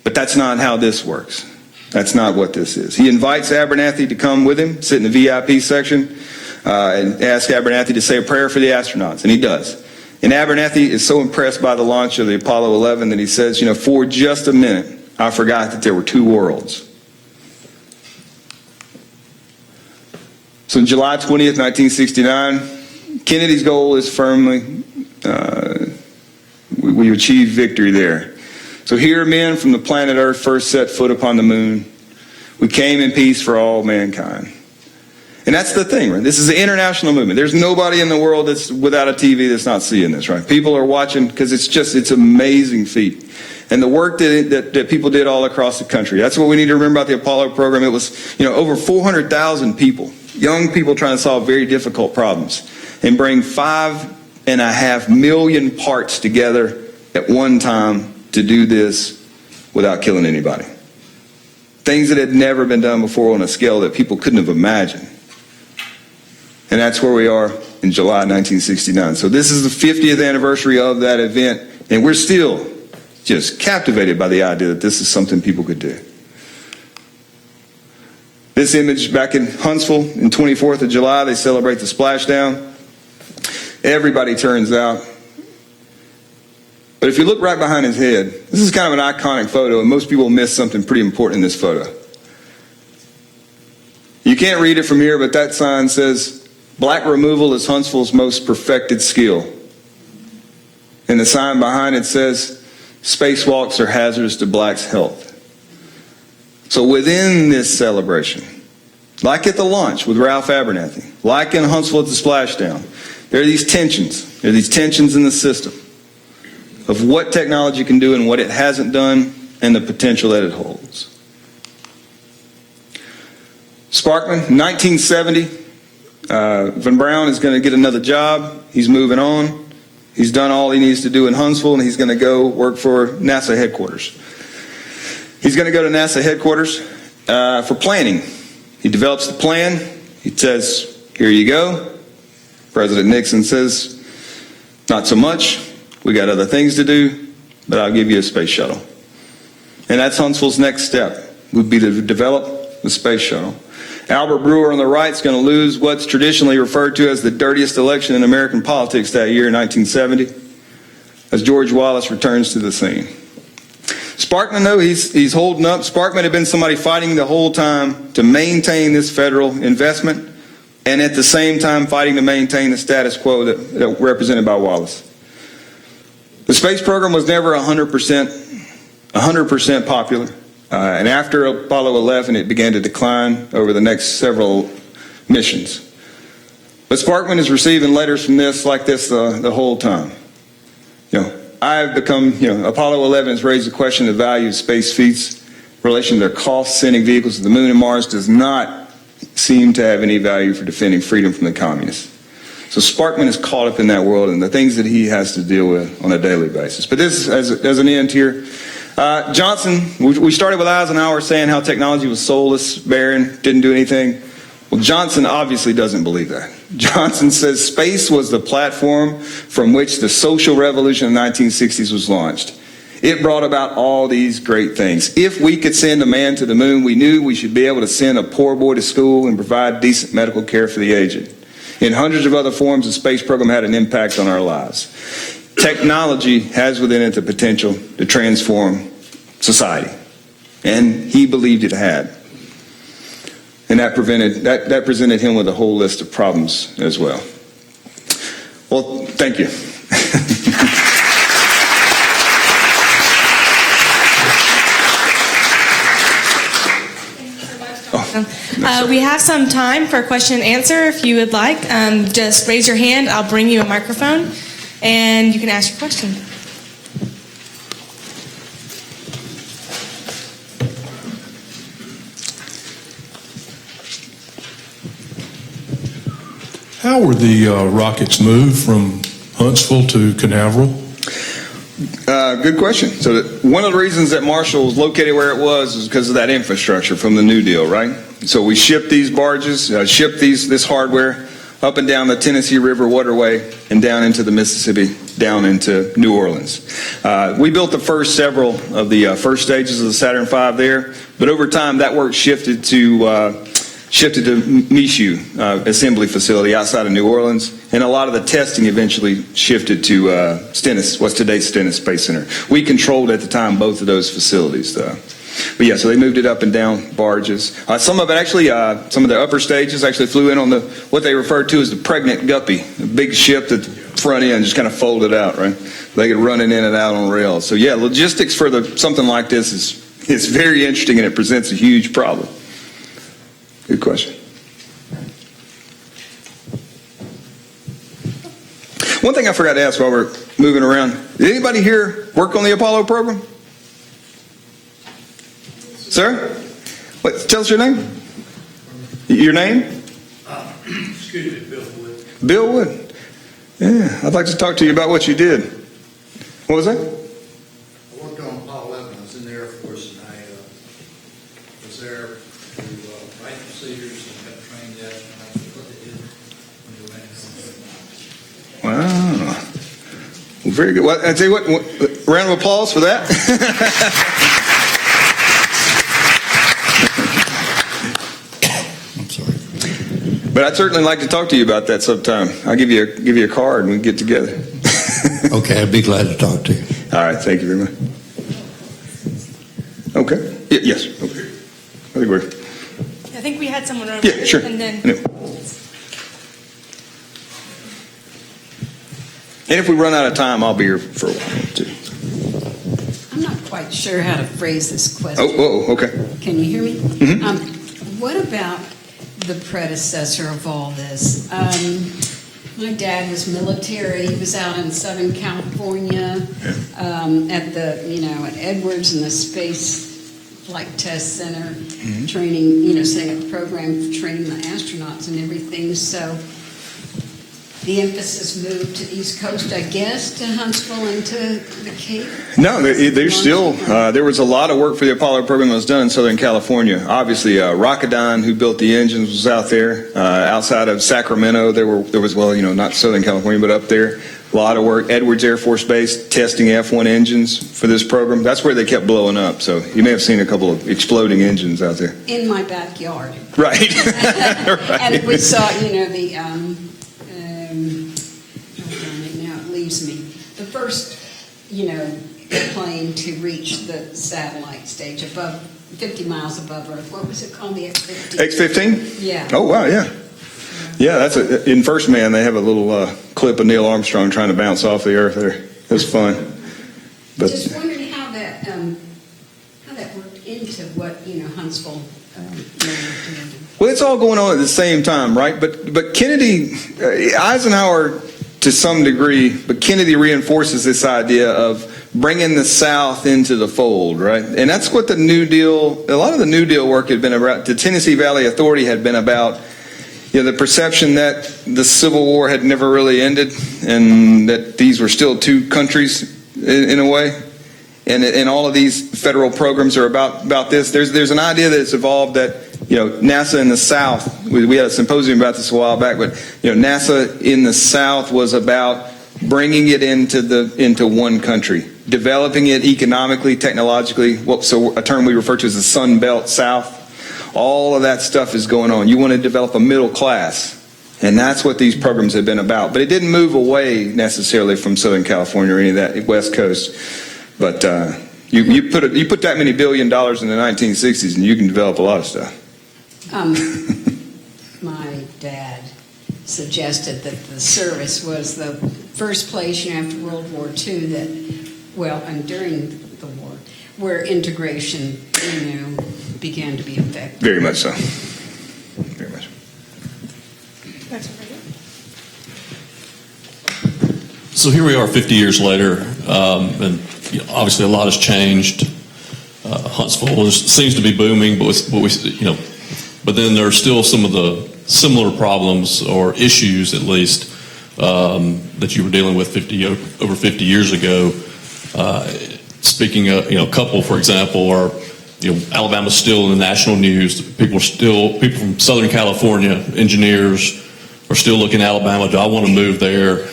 [SPEAKER 1] But that's not how this works. That's not what this is. He invites Abernathy to come with him, sit in the VIP section, and ask Abernathy to say a prayer for the astronauts, and he does. And Abernathy is so impressed by the launch of the Apollo 11 that he says, for just a minute, I forgot that there were 2 worlds. So on July 20th, 1969, Kennedy's goal is firmly, we achieved victory there. So here men from the planet Earth first set foot upon the moon. We came in peace for all mankind. And that's the thing, right? This is an international movement. There's nobody in the world that's without a TV that's not seeing this, right? People are watching because it's an amazing feat. And the work that people did all across the country. That's what we need to remember about the Apollo program. It was, over 400,000 people, young people trying to solve very difficult problems and bring 5.5 million parts together at one time to do this without killing anybody. Things that had never been done before on a scale that people couldn't have imagined. And that's where we are in July 1969. So this is the 50th anniversary of that event, and we're still just captivated by the idea that this is something people could do. This image back in Huntsville, in 24th of July, they celebrate the splashdown. Everybody turns out. But if you look right behind his head, this is kind of an iconic photo, and most people miss something pretty important in this photo. You can't read it from here, but that sign says, "Black removal is Huntsville's most perfected skill." And the sign behind it says, "Spacewalks are hazardous to blacks' health." So within this celebration, like at the launch with Ralph Abernathy, like in Huntsville at the splashdown, there are these tensions. There are these tensions in the system of what technology can do and what it hasn't done and the potential that it holds. Sparkman, 1970, Van Braun is going to get another job. He's moving on. He's done all he needs to do in Huntsville, and he's going to go work for NASA headquarters. He's going to go to NASA headquarters for planning. He develops the plan. He says, "Here you go." President Nixon says, "Not so much. We got other things to do, but I'll give you a space shuttle." And that's Huntsville's next step, would be to develop the space shuttle. Albert Brewer on the right is going to lose what's traditionally referred to as the dirtiest election in American politics that year, 1970, as George Wallace returns to the scene. Sparkman, though, he's holding up. Sparkman had been somebody fighting the whole time to maintain this federal investment, and at the same time fighting to maintain the status quo that represented by Wallace. The space program was never 100% popular. And after Apollo 11, it began to decline over the next several missions. But Sparkman is receiving letters from this like this the whole time. I've become, Apollo 11 has raised the question of the value of space feats in relation to their cost. Sending vehicles to the moon and Mars does not seem to have any value for defending freedom from the communists. So Sparkman is caught up in that world and the things that he has to deal with on a daily basis. But this, as an end here, Johnson, we started with Eisenhower saying how technology was soulless, barren, didn't do anything. Well, Johnson obviously doesn't believe that. Johnson says space was the platform from which the social revolution of the 1960s was launched. It brought about all these great things. If we could send a man to the moon, we knew we should be able to send a poor boy to school and provide decent medical care for the aged. In hundreds of other forms, the space program had an impact on our lives. Technology has within it the potential to transform society, and he believed it had. And that presented him with a whole list of problems as well. Well, thank you.
[SPEAKER 3] We have some time for question and answer if you would like. Just raise your hand. I'll bring you a microphone, and you can ask your question.
[SPEAKER 4] How were the rockets moved from Huntsville to Canaveral?
[SPEAKER 1] Good question. So one of the reasons that Marshall was located where it was because of that infrastructure from the New Deal, right? So we shipped these barges, this hardware up and down the Tennessee River waterway and down into the Mississippi, down into New Orleans. We built the first several of the first stages of the Saturn V there, but over time that work shifted to Michoud assembly facility outside of New Orleans, and a lot of the testing eventually shifted to Stennis, what's today's Stennis Space Center. We controlled at the time both of those facilities, though. But yeah, so they moved it up and down barges. Some of it actually, some of the upper stages actually flew in on what they referred to as the pregnant guppy, a big ship that the front end just kind of folded out, right? They could run it in and out on rails. So yeah, logistics for something like this is very interesting, and it presents a huge problem. Good question. One thing I forgot to ask while we're moving around. Did anybody here work on the Apollo program? Sir? What? Tell us your name. Your name?
[SPEAKER 5] Excuse me, Bill Wood.
[SPEAKER 1] Bill Wood. Yeah, I'd like to talk to you about what you did. What was that?
[SPEAKER 5] I worked on Apollo 11. I was in the Air Force, and I was there to write procedures and help train the astronauts what they did when they went.
[SPEAKER 1] Very good. Well, I tell you what, round of applause for that.
[SPEAKER 5] I'm sorry.
[SPEAKER 1] But I'd certainly like to talk to you about that sometime. I'll give you a card and we can get together.
[SPEAKER 5] Okay, I'd be glad to talk to you.
[SPEAKER 1] All right, thank you very much. Okay. Yes. Okay. I think we're.
[SPEAKER 3] I think we had someone over
[SPEAKER 1] Yeah,
[SPEAKER 3] here,
[SPEAKER 1] sure.
[SPEAKER 3] and then.
[SPEAKER 1] No. And if we run out of time, I'll be here for a while too.
[SPEAKER 6] I'm not quite sure how to phrase this question.
[SPEAKER 1] Oh, okay.
[SPEAKER 6] Can you hear me?
[SPEAKER 1] Mm-hmm.
[SPEAKER 6] What about the predecessor of all this? My dad was military. He was out in Southern California at at Edwards in the Space Flight Test Center, training, setting up a program for training the astronauts and everything. So the emphasis moved to the East Coast, I guess, to Huntsville and to the Cape.
[SPEAKER 1] No, there's still, there was a lot of work for the Apollo program that was done in Southern California. Obviously, Rocketdyne, who built the engines, was out there. Outside of Sacramento, there was, not Southern California, but up there. A lot of work. Edwards Air Force Base testing F-1 engines for this program. That's where they kept blowing up. So you may have seen a couple of exploding engines out there.
[SPEAKER 6] In my backyard.
[SPEAKER 1] Right.
[SPEAKER 6] Right. And we saw, the, now it leaves me, the first, plane to reach the satellite stage above, 50 miles above Earth. What was it called, the X-15?
[SPEAKER 1] X-15?
[SPEAKER 6] Yeah.
[SPEAKER 1] Oh, wow, yeah. Yeah, that's in First Man, they have a little clip of Neil Armstrong trying to bounce off the Earth there. It was fun. But
[SPEAKER 6] Just wondering how that worked into what, Huntsville did.
[SPEAKER 1] well, it's all going on at the same time, right? But Kennedy, Eisenhower to some degree, but Kennedy reinforces this idea of bringing the South into the fold, right? And that's what the New Deal, a lot of the New Deal work had been about. The Tennessee Valley Authority had been about, the perception that the Civil War had never really ended and that these were still two countries in a way. And all of these federal programs are about this. There's an idea that's evolved that, NASA in the South, we had a symposium about this a while back, but, NASA in the South was about bringing it into one country, developing it economically, technologically, so a term we refer to as the Sun Belt South. All of that stuff is going on. You want to develop a middle class, and that's what these programs have been about. But it didn't move away necessarily from Southern California or any of that West Coast. But you put that many $1 billion in the 1960s, and you can develop a lot of stuff.
[SPEAKER 6] My dad suggested that the service was the first place, after World War II and during the war, where integration, began to be effective.
[SPEAKER 1] Very much so. Very much.
[SPEAKER 3] That's what I do.
[SPEAKER 7] So here we are 50 years later, and obviously a lot has changed. Huntsville seems to be booming, but then there are still some of the similar problems or issues, at least, that you were dealing with over 50 years ago. Speaking of, a couple, for example, are Alabama's still in the national news. People from Southern California, engineers, are still looking at Alabama. Do I want to move there?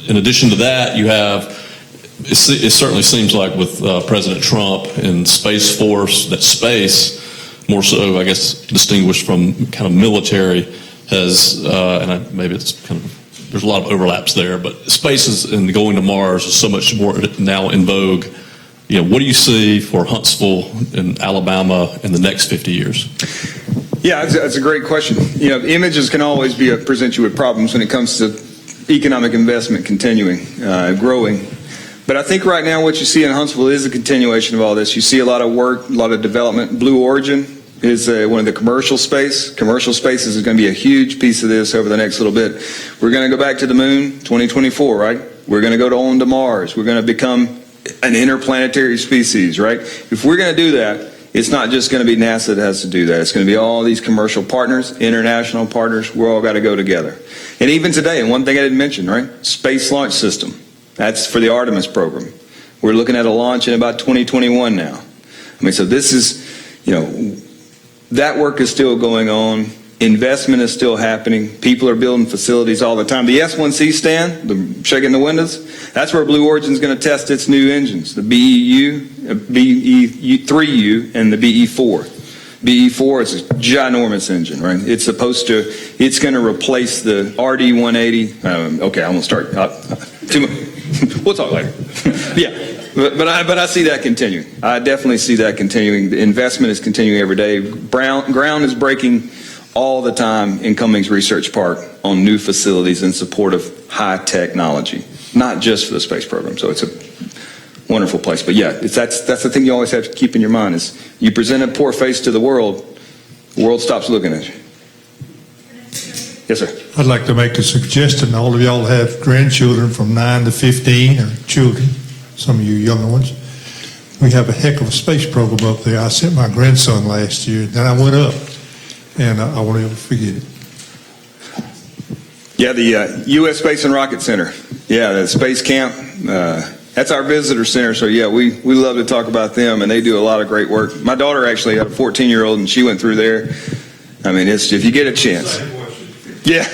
[SPEAKER 7] In addition to that, you have, it certainly seems like with President Trump and Space Force, that space, more so, I guess, distinguished from kind of military, has, maybe it's kind of, there's a lot of overlaps there, but space and going to Mars is so much more now in vogue. What do you see for Huntsville and Alabama in the next 50 years?
[SPEAKER 1] Yeah, that's a great question. Images can always present you with problems when it comes to economic investment continuing, growing. But I think right now what you see in Huntsville is a continuation of all this. You see a lot of work, a lot of development. Blue Origin is one of the commercial space. Commercial spaces is going to be a huge piece of this over the next little bit. We're going to go back to the moon, 2024, right? We're going to go on to Mars. We're going to become an interplanetary species, right? If we're going to do that, it's not just going to be NASA that has to do that. It's going to be all these commercial partners, international partners. We're all got to go together. And even today, and one thing I didn't mention, right? Space Launch System. That's for the Artemis program. We're looking at a launch in about 2021 now. So this is, that work is still going on. Investment is still happening. People are building facilities all the time. The S1C stand, the shaking the windows, that's where Blue Origin's going to test its new engines, the BE3U and the BE4. BE4 is a ginormous engine, right? It's going to replace the RD180. Okay, I'm going to start. We'll talk later. Yeah. But I see that continuing. I definitely see that continuing. The investment is continuing every day. Ground is breaking all the time in Cummings Research Park on new facilities in support of high technology, not just for the space program. So it's a wonderful place. But yeah, that's the thing you always have to keep in your mind is you present a poor face to the world stops looking at you. Yes, sir.
[SPEAKER 8] I'd like to make a suggestion. All of y'all have grandchildren from 9 to 15 or children, some of you younger ones. We have a heck of a space program up there. I sent my grandson last year, then I went up, and I won't ever forget it.
[SPEAKER 1] Yeah, the U.S. Space and Rocket Center. Yeah, the Space Camp. That's our visitor center. So, yeah, we love to talk about them, and they do a lot of great work. My daughter actually got a 14-year-old, and she went through there. I mean, it's if you get a chance. Yeah,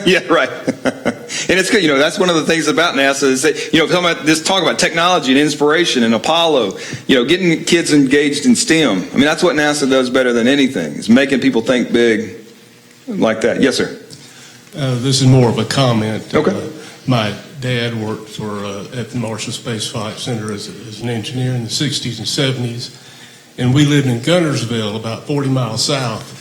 [SPEAKER 1] yeah, right. And it's good, that's one of the things about NASA is that, talk about technology and inspiration and Apollo, getting kids engaged in STEM. I mean, that's what NASA does better than anything, is making people think big like that. Yes, sir.
[SPEAKER 9] This is more of a comment.
[SPEAKER 1] Okay.
[SPEAKER 9] My dad worked at the Marshall Space Flight Center as an engineer in the 60s and 70s, and we lived in Guntersville, about 40 miles south.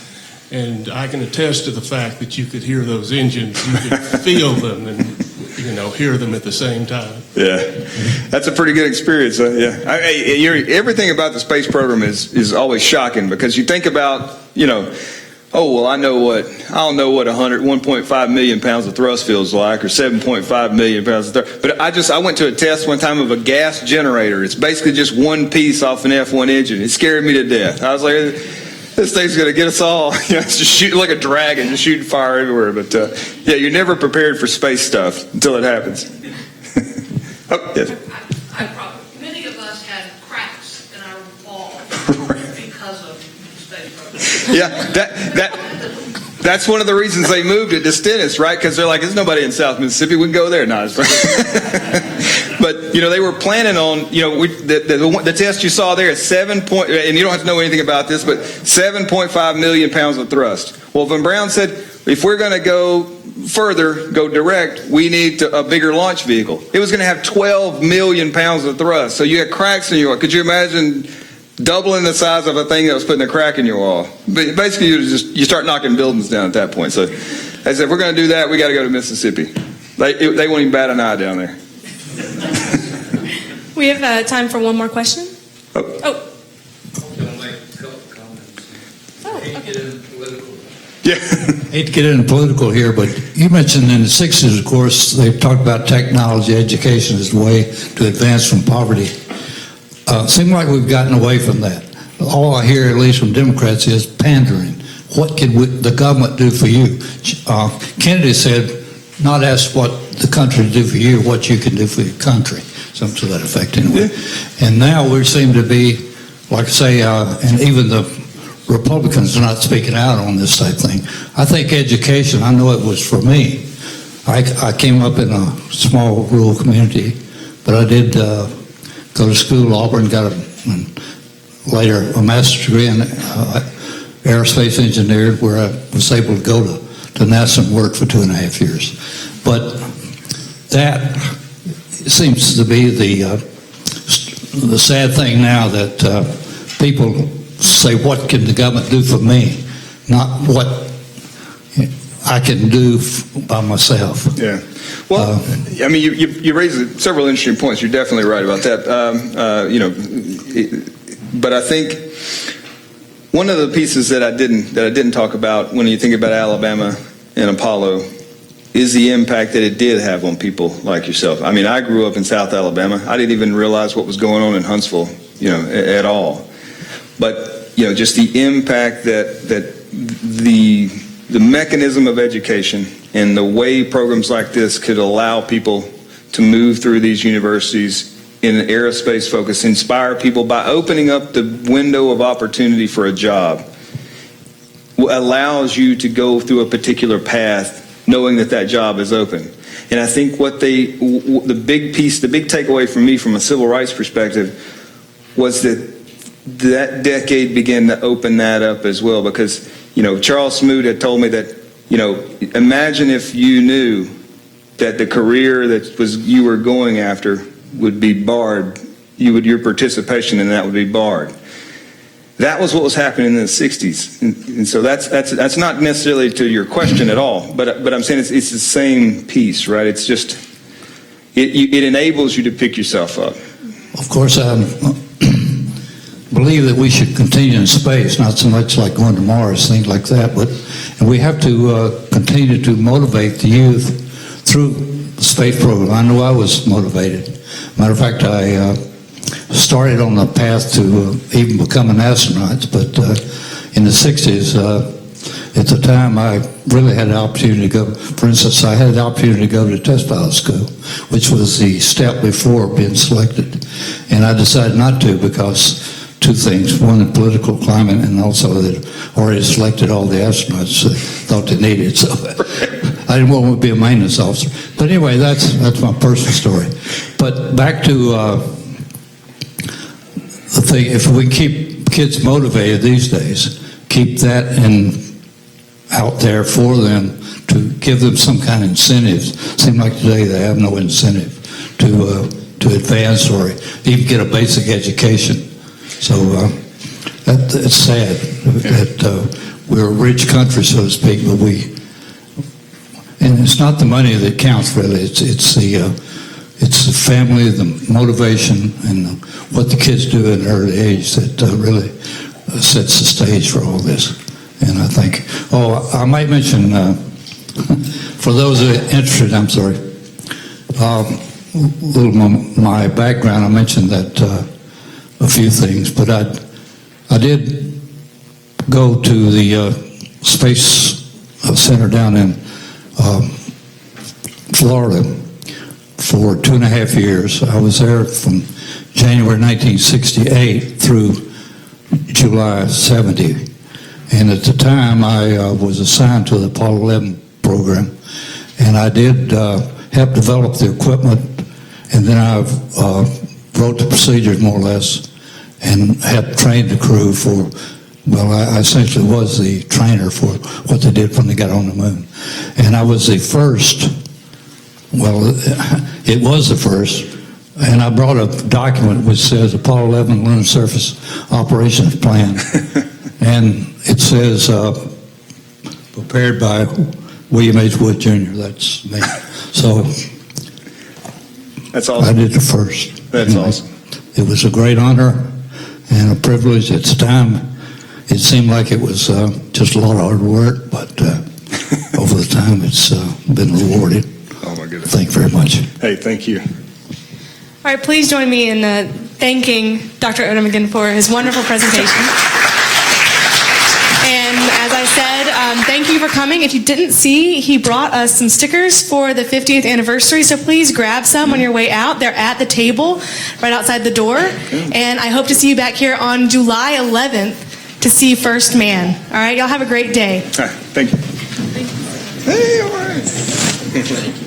[SPEAKER 9] And I can attest to the fact that you could hear those engines, you could feel them and, hear them at the same time.
[SPEAKER 1] Yeah, that's a pretty good experience. Yeah, everything about the space program is always shocking because you think about, oh, well, I don't know what 1.5 million pounds of thrust feels like or 7.5 million pounds of thrust. But I went to a test one time of a gas generator. It's basically just one piece off an F1 engine. It scared me to death. I was like, this thing's going to get us all, it's just shooting like a dragon, just shooting fire everywhere. But, yeah, you're never prepared for space stuff until it happens. Oh, yes.
[SPEAKER 10] Many of us had cracks in our walls because of the space program.
[SPEAKER 1] Yeah, that's one of the reasons they moved it to Stennis, right? Because they're like, there's nobody in South Mississippi. We can go there. No, but, they were planning on, the test you saw there is and you don't have to know anything about this, but 7.5 million pounds of thrust. Well, Von Braun said, if we're going to go further, go direct, we need a bigger launch vehicle. It was going to have 12 million pounds of thrust. So you had cracks in your wall. Could you imagine doubling the size of a thing that was putting a crack in your wall? But basically, you start knocking buildings down at that point. So I said, if we're going to do that, we got to go to Mississippi. They won't even bat an eye down there.
[SPEAKER 3] We have time for one more question.
[SPEAKER 1] Oh.
[SPEAKER 5] I'm going to make a couple comments.
[SPEAKER 3] Oh,
[SPEAKER 5] I hate to get into political.
[SPEAKER 1] Yeah.
[SPEAKER 11] Hate to get into political here, but you mentioned in the 60s, of course, they talked about technology, education as the way to advance from poverty. Seems like we've gotten away from that. All I hear, at least from Democrats, is pandering. What can the government do for you? Kennedy said, not ask what the country do for you, what you can do for your country. Something to that effect, anyway. Yeah. And now we seem to be, like I say, and even the Republicans are not speaking out on this type thing. I think education, I know it was for me. I came up in a small rural community, but I did go to school. Auburn, got later a master's degree in aerospace engineering, where I was able to go to NASA and work for 2.5 years. But that seems to be the sad thing now, that people say, what can the government do for me? Not what I can do by myself.
[SPEAKER 1] Yeah. Well, I mean, you raised several interesting points. You're definitely right about that. But I think one of the pieces that I didn't talk about when you think about Alabama and Apollo is the impact that it did have on people like yourself. I mean, I grew up in South Alabama. I didn't even realize what was going on in Huntsville, at all. But, just the impact that the mechanism of education and the way programs like this could allow people to move through these universities in an aerospace focus, inspire people by opening up the window of opportunity for a job. allows you to go through a particular path knowing that that job is open. And I think the big takeaway for me from a civil rights perspective was that decade began to open that up as well, because, Charles Smoot had told me that, imagine if you knew that the career that you were going after would be barred, your participation in that would be barred. That was what was happening in the 60s. And so that's not necessarily to your question at all, but I'm saying it's the same piece, right? It's just, it enables you to pick yourself up.
[SPEAKER 11] Of course, I believe that we should continue in space, not so much like going to Mars, things like that, but we have to continue to motivate the youth through the space program. I know I was motivated. Matter of fact, I started on the path to even become an astronaut, but in the 60s, at the time, I really had the opportunity to go. For instance, I had the opportunity to go to test pilot school, which was the step before being selected. And I decided not to because two things. One, the political climate, and also that already selected all the astronauts they thought they needed. So I didn't want to be a maintenance officer. But anyway, that's my personal story. But back to the thing, if we keep kids motivated these days, keep that out there for them to give them some kind of incentives. Seems like today they have no incentive to advance or even get a basic education. So it's sad that we're a rich country, so to speak, but and it's not the money that counts really. It's the family, the motivation, and what the kids do at an early age that really sets the stage for all this. And I think, I might mention, for those who are interested, I'm sorry, my background, I mentioned that a few things, but I did go to the Space Center down in Florida for 2.5 years. I was there from January 1968 through July 70. And at the time, I was assigned to the Apollo 11 program, and I did help develop the equipment, and then I wrote the procedures more or less, and helped train the crew for, I essentially was the trainer for what they did when they got on the moon. And I was the first, it was the first, and I brought a document which says Apollo 11 Lunar Surface Operations Plan. And it says, prepared by William H. Wood Jr., that's me. So
[SPEAKER 1] that's awesome.
[SPEAKER 11] I did the first.
[SPEAKER 1] That's awesome.
[SPEAKER 11] It was a great honor and a privilege. At the time, it seemed like it was just a lot of hard work, but over the time, it's been rewarded.
[SPEAKER 1] Oh, my goodness.
[SPEAKER 11] Thank you very much.
[SPEAKER 1] Hey, thank you.
[SPEAKER 3] All right, please join me in thanking Dr. Odom again for his wonderful presentation. And as I said, thank you for coming. If you didn't see, he brought us some stickers for the 50th anniversary, so please grab some on your way out. They're at the table right outside the door. And I hope to see you back here on July 11th to see First Man. All right, y'all have a great day.
[SPEAKER 1] All right, thank you. Hey, all right.